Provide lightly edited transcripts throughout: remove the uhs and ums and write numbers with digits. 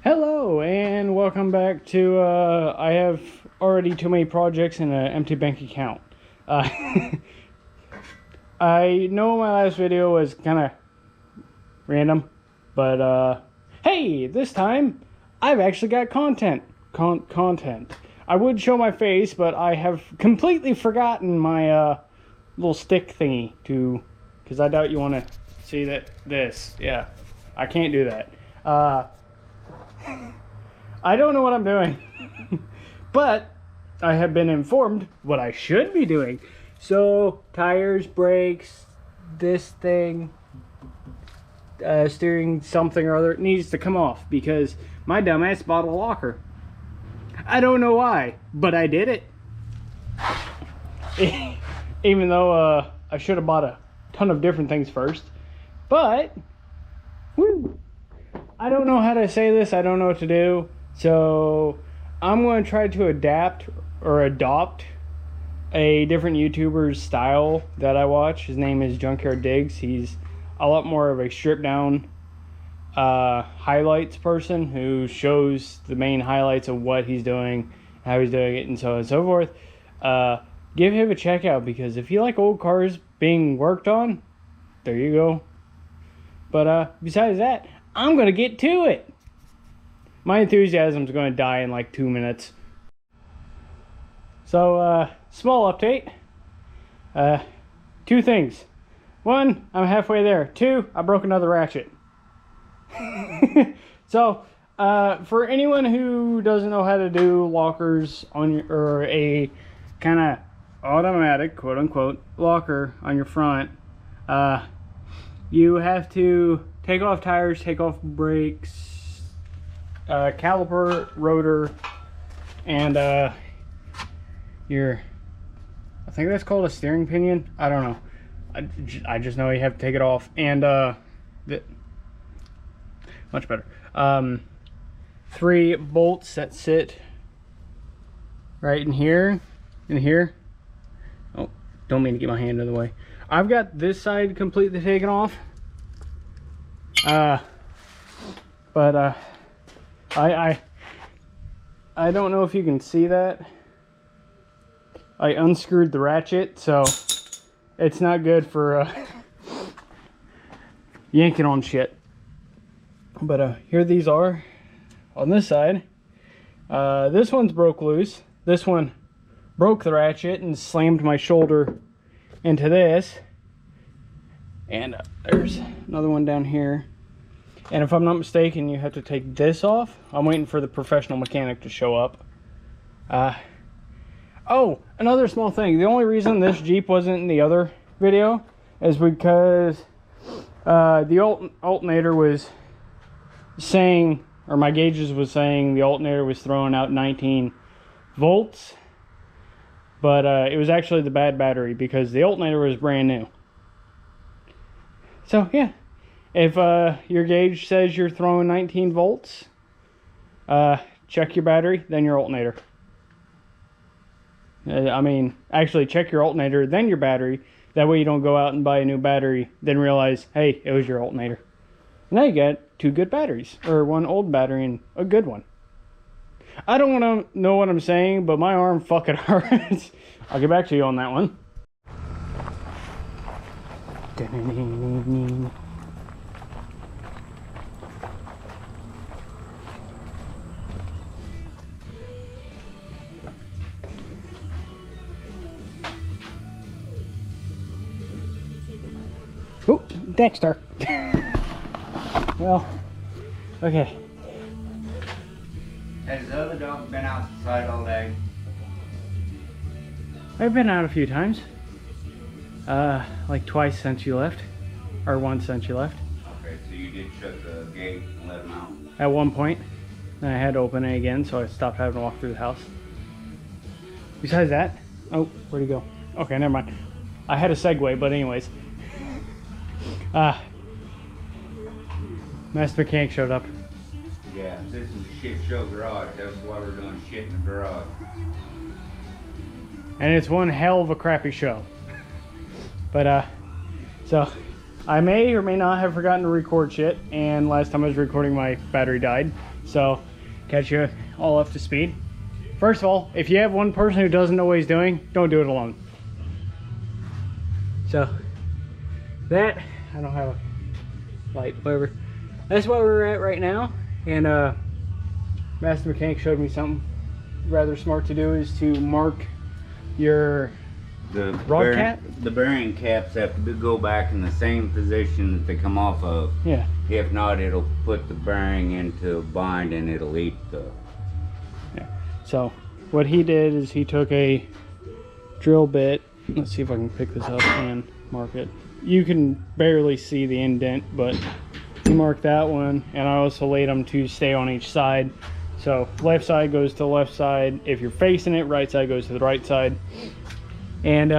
Hello and welcome back to I have already too many projects and an empty bank account. I know my last video was kind of random, but hey, this time I've actually got content. I would show my face, but I have completely forgotten my little stick thingy because I doubt you want to see this. Yeah, I can't do that. I don't know what I'm doing, but I have been informed what I should be doing. So, tires, brakes, this thing, steering something or other, needs to come off because my dumbass bought a locker. I don't know why, but I did it. Even though I should have bought a ton of different things first. But, woo! I don't know how to say this. I don't know what to do. So I'm going to try to adapt or adopt a different YouTuber's style that I watch. His name is Junkyard Diggs. He's a lot more of a stripped down highlights person who shows the main highlights of what he's doing, how he's doing it, and so on and so forth. Give him a check out because if you like old cars being worked on, there you go. But besides that, I'm going to get to it. My enthusiasm's going to die in like 2 minutes. So, small update. 2 things. 1, I'm halfway there. 2, I broke another ratchet. So, for anyone who doesn't know how to do lockers on your, or a kind of automatic, quote unquote, locker on your front, you have to take off tires, take off brakes, caliper, rotor, and I think that's called a steering pinion. I don't know. I just know you have to take it off. And much better. 3 bolts that sit right in here, Oh, don't mean to get my hand in the way. I've got this side completely taken off. But I don't know if you can see that. I unscrewed the ratchet, so it's not good for yanking on shit. But here these are on this side. This one's broke loose. This one broke the ratchet and slammed my shoulder into this. And there's another one down here. And if I'm not mistaken, you have to take this off. I'm waiting for the professional mechanic to show up. Oh, another small thing. The only reason this Jeep wasn't in the other video is because the alternator was saying, or my gauges was saying the alternator was throwing out 19 volts. But it was actually the bad battery because the alternator was brand new. So, yeah. If your gauge says you're throwing 19 volts, check your battery, then your alternator. I mean, actually check your alternator, then your battery. That way you don't go out and buy a new battery, then realize, hey, it was your alternator. Now you got 2 good batteries, or 1 old battery and a good one. I don't want to know what I'm saying, but my arm fucking hurts. I'll get back to you on that one. Oh, Dexter. Well, okay. Has the other dog been outside all day? I've been out a few times. Like twice since you left. Or once since you left. Okay, so you did shut the gate and let him out? At one point. Then I had to open it again, so I stopped having to walk through the house. Besides that... Oh, where'd he go? Okay, never mind. I had a segue, but anyways. Master Mechanic showed up. Yeah, this is a shit show garage. That's why we're doing shit in the garage. And it's one hell of a crappy show. But, so, I may or may not have forgotten to record shit, and last time I was recording my battery died. So, catch you all up to speed. First of all, if you have one person who doesn't know what he's doing, don't do it alone. So, that, I don't have a light, whatever. That's what we're at right now, and Master Mechanic showed me something rather smart to do, is to mark your rod cap. The bearing caps have to go back in the same position that they come off of. Yeah. If not, it'll put the bearing into a bind and it'll eat the... Yeah. So what he did is he took a drill bit. Let's see if I can pick this up and mark it. You can barely see the indent, but he marked that one, and I also laid them to stay on each side. So left side goes to the left side. If you're facing it, right side goes to the right side. And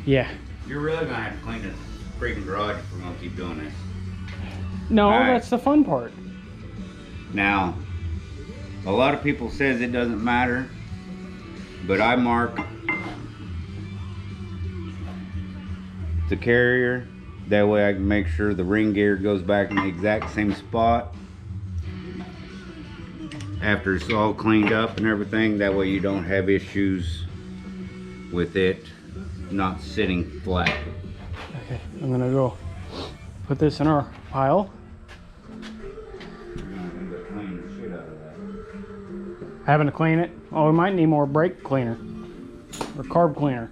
yeah. You're really gonna have to clean this freaking garage if we're gonna keep doing this. No, right. That's the fun part. Now, a lot of people says it doesn't matter, but I mark the carrier. That way I can make sure the ring gear goes back in the exact same spot after it's all cleaned up and everything. That way you don't have issues with it not sitting flat. Okay, I'm gonna go put this in our pile. Having to clean it. Oh, we might need more brake cleaner or carb cleaner.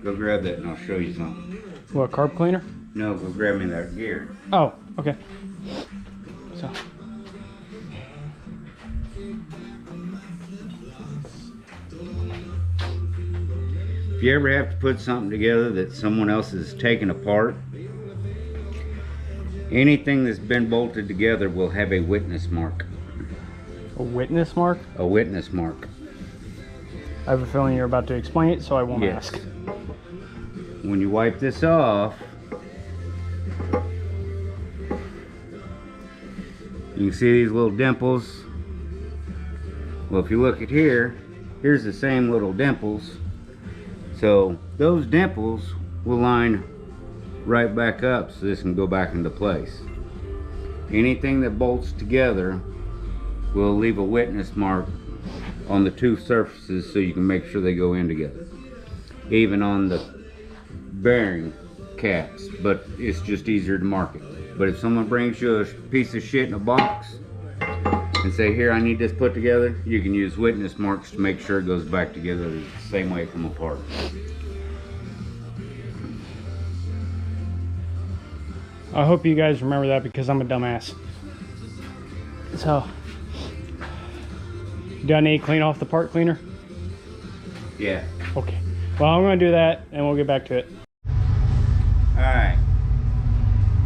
Go grab that and I'll show you something. What, carb cleaner? No, go grab me that gear. Oh, okay. So. If you ever have to put something together that someone else has taken apart, anything that's been bolted together will have a witness mark. A witness mark? A witness mark. I have a feeling you're about to explain it, so I won't ask. When you wipe this off, you can see these little dimples. Well, if you look at here, here's the same little dimples. So those dimples will line right back up so this can go back into place. Anything that bolts together will leave a witness mark on the two surfaces so you can make sure they go in together. Even on the bearing caps, but it's just easier to mark it. But if someone brings you a piece of shit in a box and say, here, I need this put together, you can use witness marks to make sure it goes back together the same way it come apart. I hope you guys remember that, because I'm a dumbass. So, do I need to clean off the part cleaner? Yeah. Okay. Well, I'm going to do that, and we'll get back to it. Alright.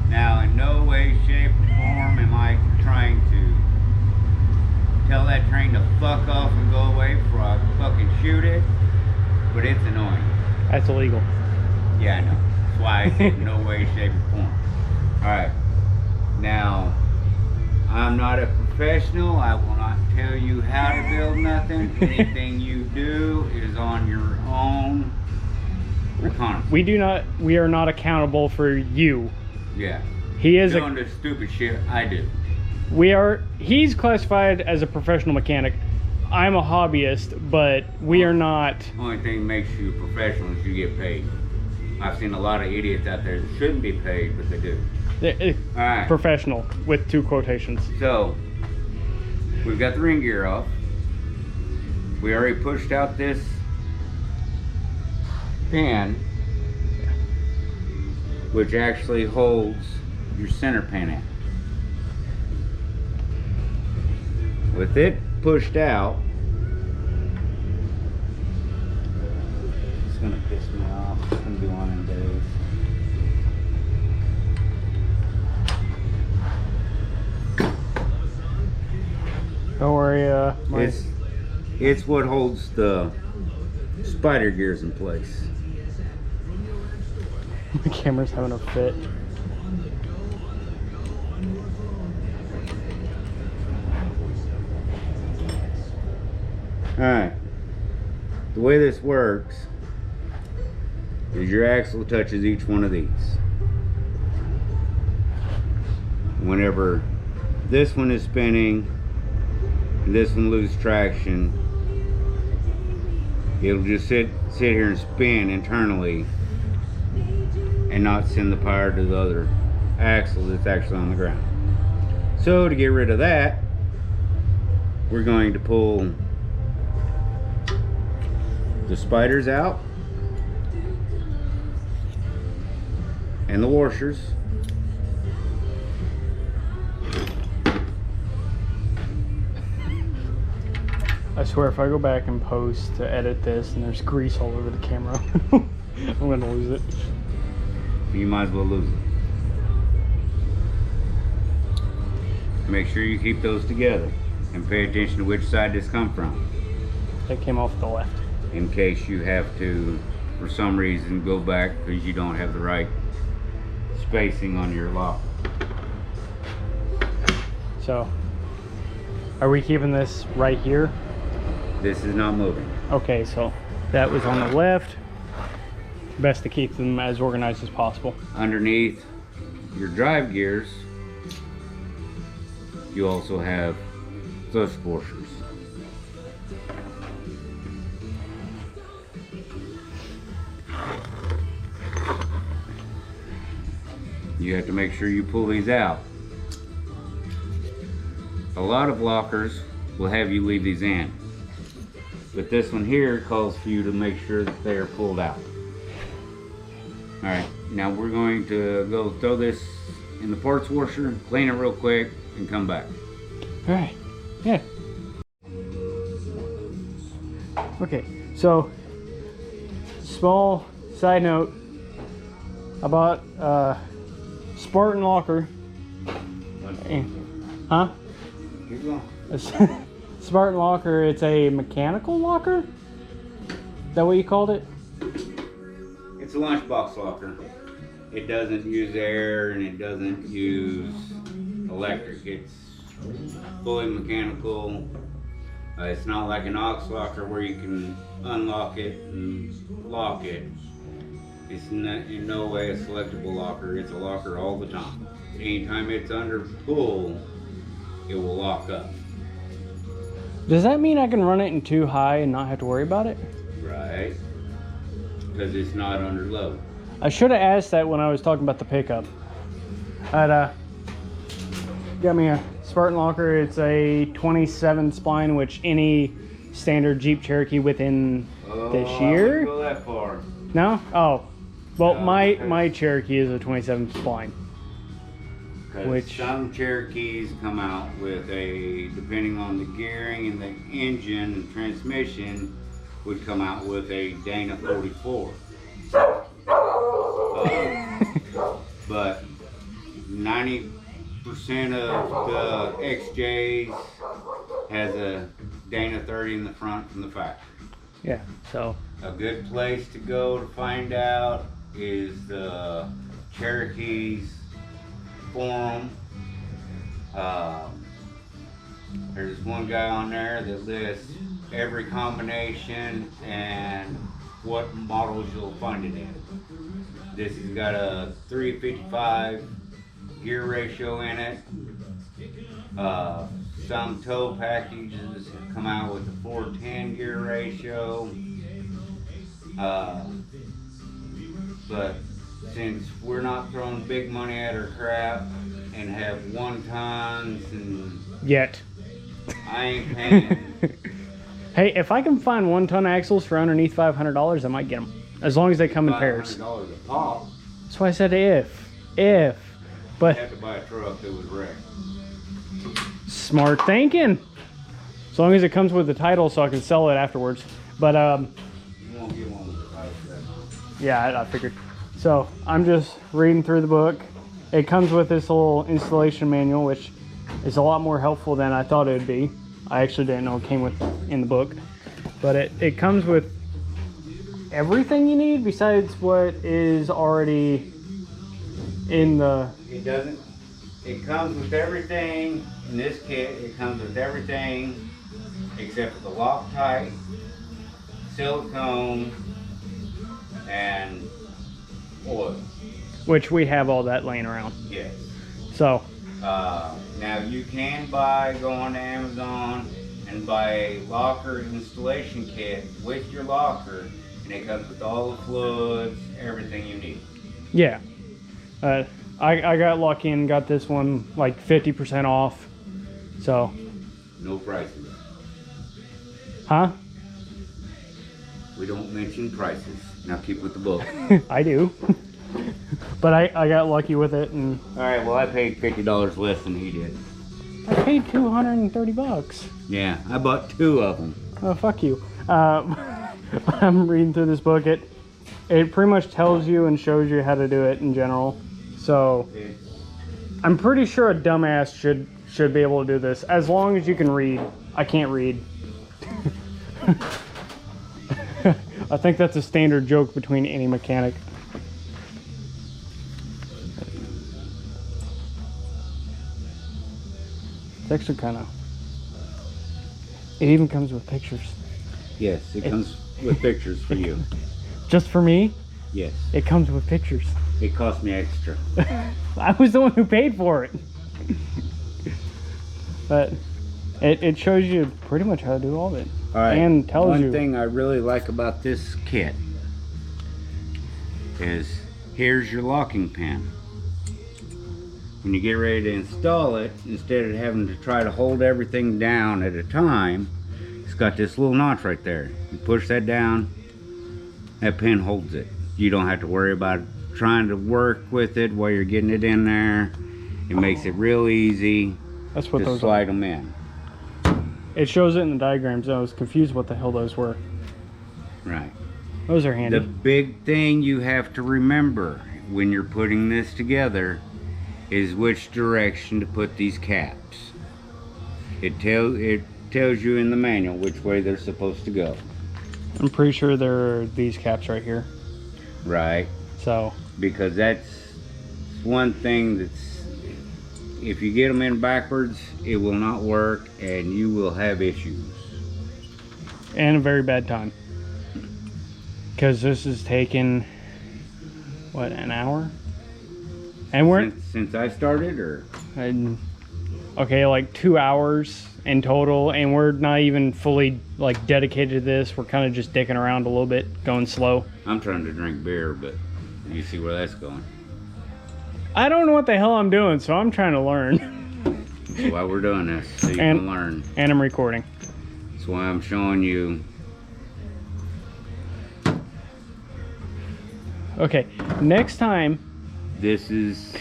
Now, in no way, shape, or form am I trying to tell that train to fuck off and go away before I fucking shoot it, but it's annoying. That's illegal. Yeah, I know. That's why I said no way, shape, or form. Alright. Now, I'm not a professional. I will not tell you how to build nothing. Anything you do is on your own reconnaissance. We are not accountable for you. Yeah. He is doing the stupid shit I do. He's classified as a professional mechanic. I'm a hobbyist, but we are not. Only thing that makes you a professional is you get paid. I've seen a lot of idiots out there that shouldn't be paid, but they do. Alright. Professional with 2 quotations. So, we've got the ring gear off. We already pushed out this pin, which actually holds your center pin in. With it pushed out, it's gonna piss me off. It's gonna be one of them days. Don't worry, it's what holds the spider gears in place. the camera's having a fit. Alright, the way this works is your axle touches each one of these. Whenever this one is spinning and this one loses traction, it'll just sit here and spin internally and not send the power to the other axle that's actually on the ground. So to get rid of that, we're going to pull the spiders out and the washers. I swear if I go back and post to edit this and there's grease all over the camera, I'm gonna lose it. You might as well lose it. Make sure you keep those together and pay attention to which side this comes from. That came off the left. In case you have to, for some reason, go back because you don't have the right spacing on your lock. So, are we keeping this right here? This is not moving. Okay, so that was on the left. Best to keep them as organized as possible. Underneath your drive gears, you also have thrust washers. You have to make sure you pull these out. A lot of lockers will have you leave these in, but this one here calls for you to make sure that they are pulled out. Alright, now we're going to go throw this in the parts washer, clean it real quick, and come back. Alright, yeah. Okay, so small side note about Spartan Locker. Huh? Keep going. Spartan Locker, it's a mechanical locker? Is that what you called it? It's a lunchbox locker. It doesn't use air and it doesn't use electric. It's fully mechanical. It's not like an aux locker where you can unlock it and lock it. It's in no way a selectable locker. It's a locker all the time. Anytime it's under pull, it will lock up. Does that mean I can run it in too high and not have to worry about it? Right. Because it's not under load. I should have asked that when I was talking about the pickup. I'd got me a Spartan Locker. It's a 27 spline, which any standard Jeep Cherokee within this year. I wouldn't go that far. No? Oh. Well, No, my Cherokee is a 27 spline. Which some Cherokees come out with a, depending on the gearing and the engine and transmission, would come out with a Dana 44. But 90% of the XJs has a Dana 30 in the front from the factory. Yeah, so. A good place to go to find out is the Cherokee's forum. There's one guy on there that lists every combination and what models you'll find it in. This has got a 355 gear ratio in it. Some tow packages come out with a 410 gear ratio. But since we're not throwing big money at our crap and have 1 tons and Yet. I ain't paying. Hey, if I can find 1-ton axles for underneath $500, I might get them. As long as they come in pairs. $500 a pop. That's why I said if. But You have to buy a truck that was wrecked. smart thinking. As long as it comes with the title so I can sell it afterwards. But You won't get one with the title set. yeah, I figured. So I'm just reading through the book. It comes with this little installation manual, which is a lot more helpful than I thought it would be. I actually didn't know it came with in the book. But it comes with everything you need besides what is already in the... It doesn't. It comes with everything in this kit. It comes with everything except for the Loctite, silicone, and oil. which we have all that laying around. Yes. So, now you can go on to Amazon and buy a locker installation kit with your locker, and it comes with all the fluids, everything you need. yeah. I got lucky and got this one like 50% off. So. No prices. Huh? We don't mention prices. Now keep with the book. I do. But I got lucky with it, and Alright, well I paid $50 less than he did. I paid $230. Yeah, I bought 2 of them. Oh, fuck you. I'm reading through this book. It pretty much tells you and shows you how to do it in general. So I'm pretty sure a dumbass should be able to do this as long as you can read. I can't read. I think that's a standard joke between any mechanic. It's actually kind of... It even comes with pictures. Yes, it comes with pictures for you. Just for me? Yes. It comes with pictures. It cost me extra. I was the one who paid for it. But it shows you pretty much how to do all of it. All right. And tells you. One thing I really like about this kit is here's your locking pin. When you get ready to install it, instead of having to try to hold everything down at a time, it's got this little notch right there. You push that down, that pin holds it. You don't have to worry about trying to work with it while you're getting it in there. It makes it real easy. That's what to those slide are. them in. It shows it in the diagrams. I was confused what the hell those were. Right. Those are handy. The big thing you have to remember when you're putting this together is which direction to put these caps. It tells you in the manual which way they're supposed to go. I'm pretty sure there are these caps right here. Right. So. Because that's one thing that's, if you get them in backwards, it will not work and you will have issues. And a very bad time. Because this is taking, what, an hour? And we're... Since I started, or? Okay, like 2 hours in total, and we're not even fully, like, dedicated to this. We're kind of just dicking around a little bit, going slow. I'm trying to drink beer, but you see where that's going. I don't know what the hell I'm doing, so I'm trying to learn. That's why we're doing this, so you can learn. And I'm recording. That's why I'm showing you. Okay, next time. This is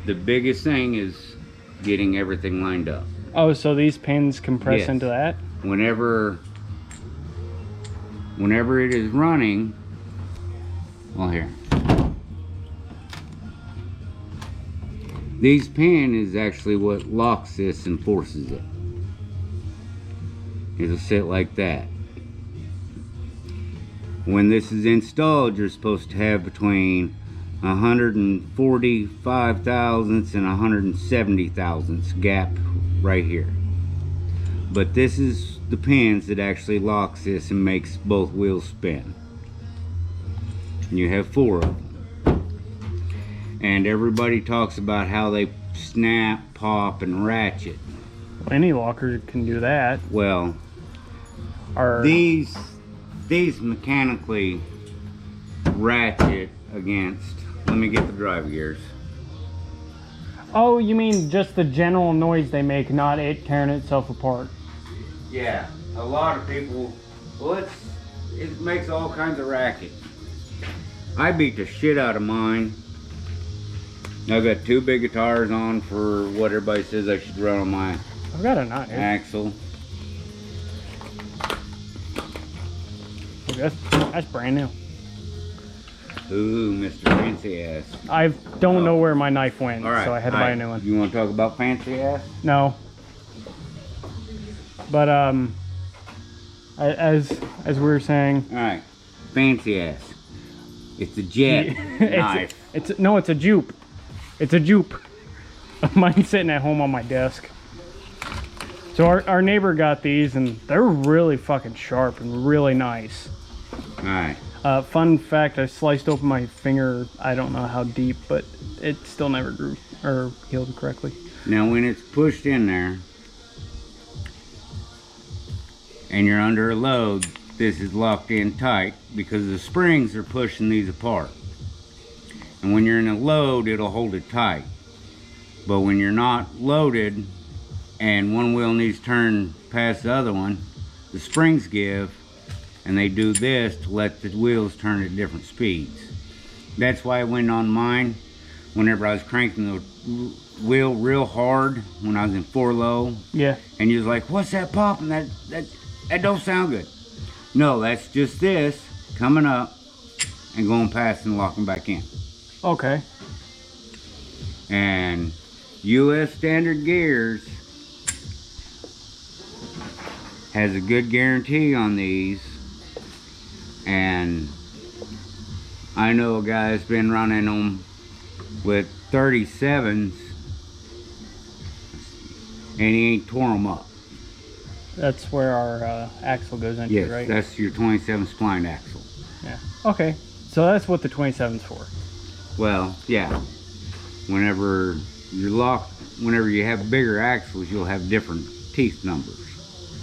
the biggest thing, is getting everything lined up. Oh, so these pins compress Yes. into that? Whenever it is running, well, here. These pin is actually what locks this and forces it. It'll sit like that. When this is installed, you're supposed to have between 145 thousandths and 170 thousandths gap right here. But this is the pins that actually locks this and makes both wheels spin. And you have 4 of them. And everybody talks about how they snap, pop, and ratchet. Well, any locker can do that. Well, these mechanically ratchet against. Let me get the drive gears. Oh, you mean just the general noise they make, not it tearing itself apart? Yeah, a lot of people. Well, it makes all kinds of racket. I beat the shit out of mine. I've got 2 big guitars on for what everybody says I should run on my I've got a knot here. axle. That's brand new. Ooh, Mr. Fancy Ass. I don't know where my knife went, All right, so I had to buy a new one. You want to talk about Fancy Ass? No. But as we were saying, All right, Fancy Ass. It's a jet knife. It's a jupe. It's a jupe. Mine's sitting at home on my desk. So our neighbor got these, and they're really fucking sharp and really nice. All right. Fun fact, I sliced open my finger, I don't know how deep, but it still never grew or healed correctly. Now when it's pushed in there and you're under a load, this is locked in tight because the springs are pushing these apart. And when you're in a load, it'll hold it tight. But when you're not loaded and one wheel needs to turn past the other one, the springs give, and they do this to let the wheels turn at different speeds. That's why I went on mine whenever I was cranking the wheel real hard when I was in 4-low. Yeah. And you was like, what's that popping? That don't sound good. No, that's just this coming up and going past and locking back in. Okay. And US standard gears has a good guarantee on these, and I know a guy that's been running them with 37s and he ain't tore them up. That's where our axle goes into, Yes, right? that's your 27 spline axle. Yeah. Okay. So that's what the 27's for. Well, yeah. Whenever you have bigger axles, you'll have different teeth numbers.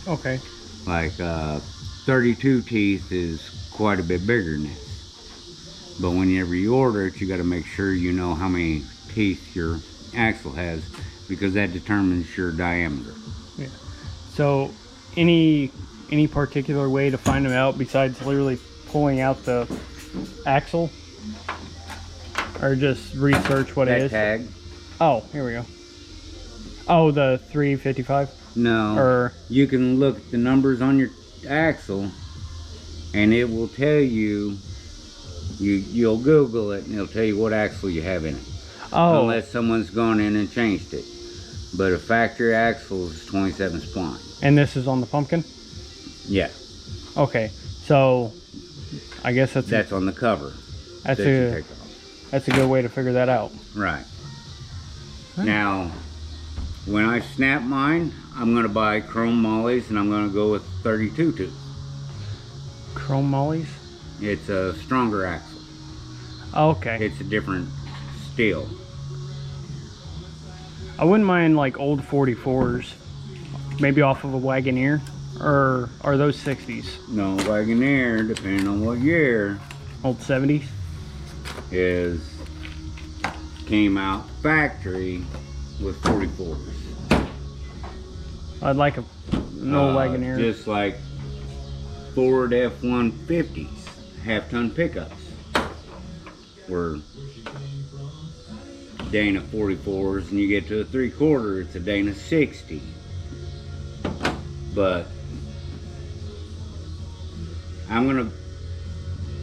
Okay. Like 32 teeth is quite a bit bigger than this. But whenever you order it, you got to make sure you know how many teeth your axle has, because that determines your diameter. Yeah. So any particular way to find them out besides literally pulling out the axle? Or just research what it is? Tag? Oh, here we go. Oh, the 355? No. Or you can look at the numbers on your axle and it will tell you, you'll Google it and it'll tell you what axle you have in it. oh, Unless someone's gone in and changed it. But a factory axle is 27 spline. and this is on the pumpkin? Yeah. Okay, so I guess That's on the cover. that's that you a take off. that's a good way to figure that out. Right. Huh. Now, when I snap mine, I'm going to buy chrome mollies and I'm going to go with 32 tooth. Chrome mollies? It's a stronger axle. Okay. It's a different steel. I wouldn't mind like old 44s, maybe off of a Wagoneer, or are those 60s? No, Wagoneer, depending on what year, Old 70s? came out factory with 44s. I'd like an old Wagoneer. Just like Ford F-150s, half-ton pickups, were Dana 44s, and you get to a 3/4, it's a Dana 60. But I'm gonna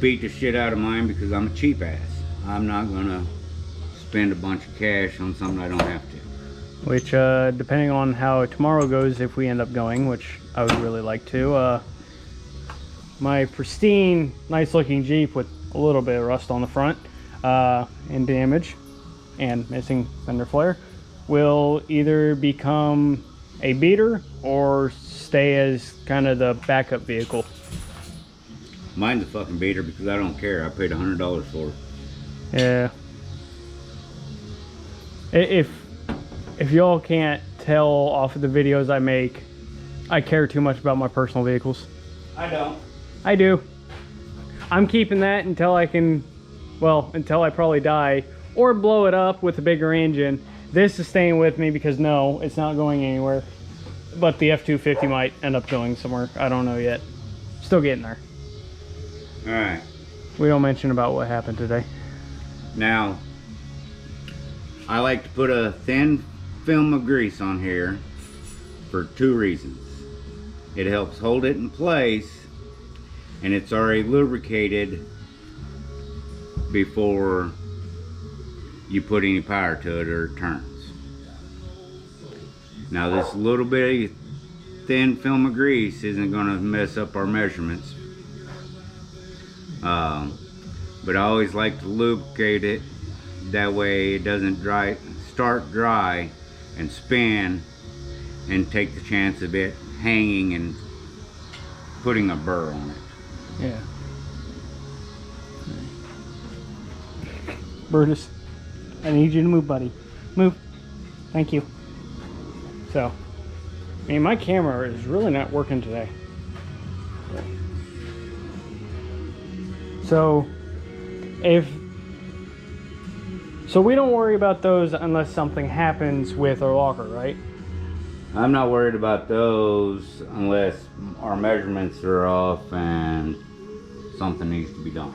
beat the shit out of mine because I'm a cheap ass. I'm not gonna spend a bunch of cash on something I don't have to. Which, depending on how tomorrow goes, if we end up going, which I would really like to, my pristine, nice looking Jeep with a little bit of rust on the front, and damage, and missing fender flare, will either become a beater or stay as kind of the backup vehicle. Mine's a fucking beater because I don't care. I paid $100 for it. Yeah. If y'all can't tell off of the videos I make, I care too much about my personal vehicles. I don't. I do. I'm keeping that until I can, well, until I probably die or blow it up with a bigger engine. This is staying with me because no, it's not going anywhere. But the F-250 might end up going somewhere. I don't know yet. Still getting there. All right. We don't mention about what happened today. Now, I like to put a thin film of grease on here for 2 reasons. It helps hold it in place, and it's already lubricated before you put any power to it or it turns. Now, this little bit of thin film of grease isn't going to mess up our measurements. But I always like to lubricate it, that way it doesn't start dry and spin and take the chance of it hanging and putting a burr on it. Yeah. Brutus, I need you to move, buddy. Move. Thank you. So, I mean, my camera is really not working today. So, so we don't worry about those unless something happens with our locker, right? I'm not worried about those unless our measurements are off and something needs to be done.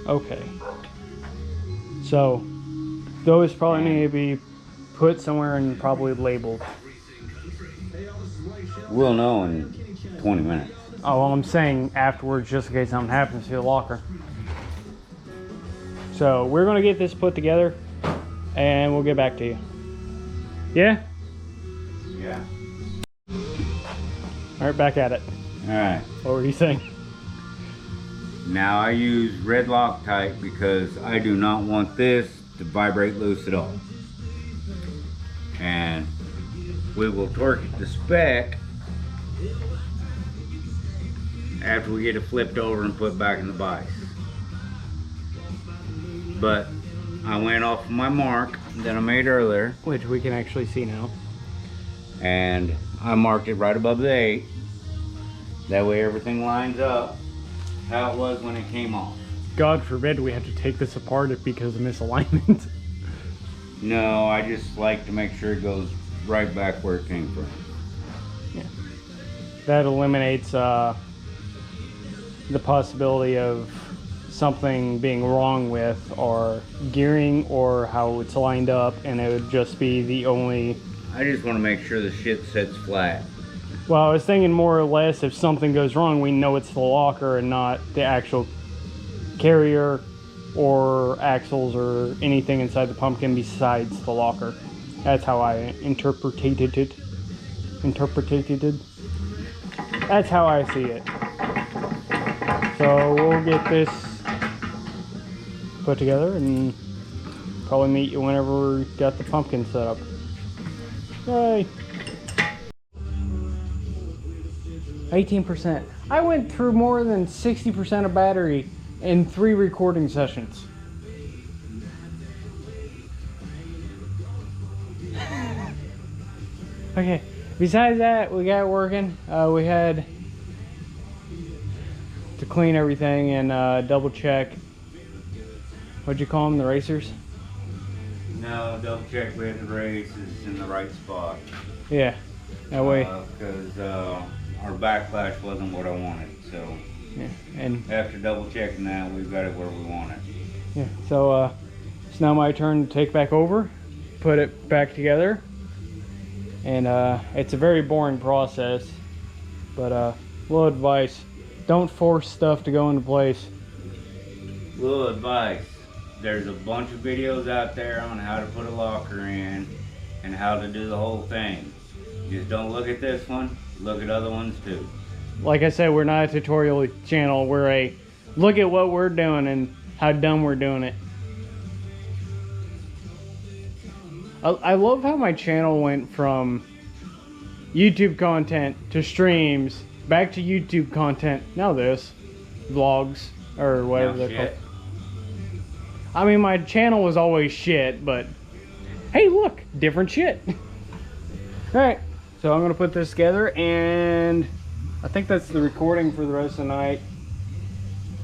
Okay. So, those probably need to be put somewhere and probably labeled. We'll know in 20 minutes. Oh, well, I'm saying afterwards just in case something happens to the locker. So, we're going to get this put together and we'll get back to you. Yeah? Yeah. Alright, back at it. Alright. What were you saying? Now I use red Loctite because I do not want this to vibrate loose at all. And we will torque it to spec after we get it flipped over and put back in the vise. But I went off my mark that I made earlier, Which we can actually see now. and I marked it right above the 8. That way everything lines up how it was when it came off. God forbid we have to take this apart because of misalignment. No, I just like to make sure it goes right back where it came from. Yeah. That eliminates the possibility of something being wrong with our gearing or how it's lined up, and it would just be the only... I just want to make sure the shit sits flat. Well, I was thinking more or less if something goes wrong, we know it's the locker and not the actual carrier or axles or anything inside the pumpkin besides the locker. That's how I interpreted it. That's how I see it. So we'll get this put together and probably meet you whenever we got the pumpkin set up. Yay! 18%. I went through more than 60% of battery in 3 recording sessions. Okay, besides that, we got working. We had to clean everything and double check. What'd you call them, the racers? No, double check we had the races in the right spot. Yeah, that way. Because our backlash wasn't what I wanted, so Yeah, and after double checking that, we've got it where we want it. yeah, so it's now my turn to take back over, put it back together, and it's a very boring process, but little advice: don't force stuff to go into place. Little advice: there's a bunch of videos out there on how to put a locker in and how to do the whole thing. Just don't look at this one, look at other ones too. Like I said, we're not a tutorial channel. We're a look at what we're doing and how dumb we're doing it. I love how my channel went from YouTube content to streams, back to YouTube content, now this, vlogs, or whatever they're called. I mean, my channel was always shit, but hey, look, different shit. Alright, so I'm going to put this together, and I think that's the recording for the rest of the night.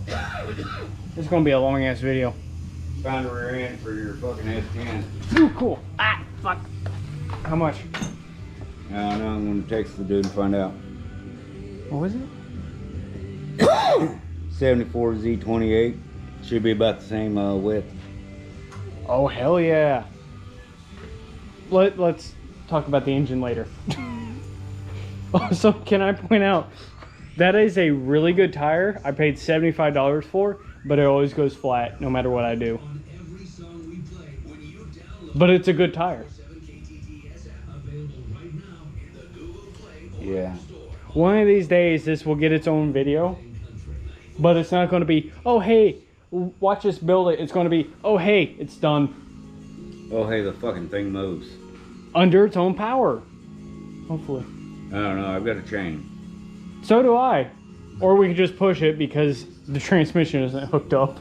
This is going to be a long ass video. Found a rear end for your fucking S10. Ooh, cool. Ah, fuck. How much? I don't know, I'm going to text the dude and find out. What was it? 74Z28. Should be about the same width. Oh, hell yeah. Let's talk about the engine later. Also, can I point out, that is a really good tire. I paid $75 for, but it always goes flat no matter what I do. But it's a good tire. Yeah. One of these days, this will get its own video. But it's not going to be, oh, hey, watch us build it. It's going to be, oh, hey, it's done. Oh, hey, the fucking thing moves. Under its own power. Hopefully. I don't know, I've got a chain. So do I. Or we could just push it because the transmission isn't hooked up.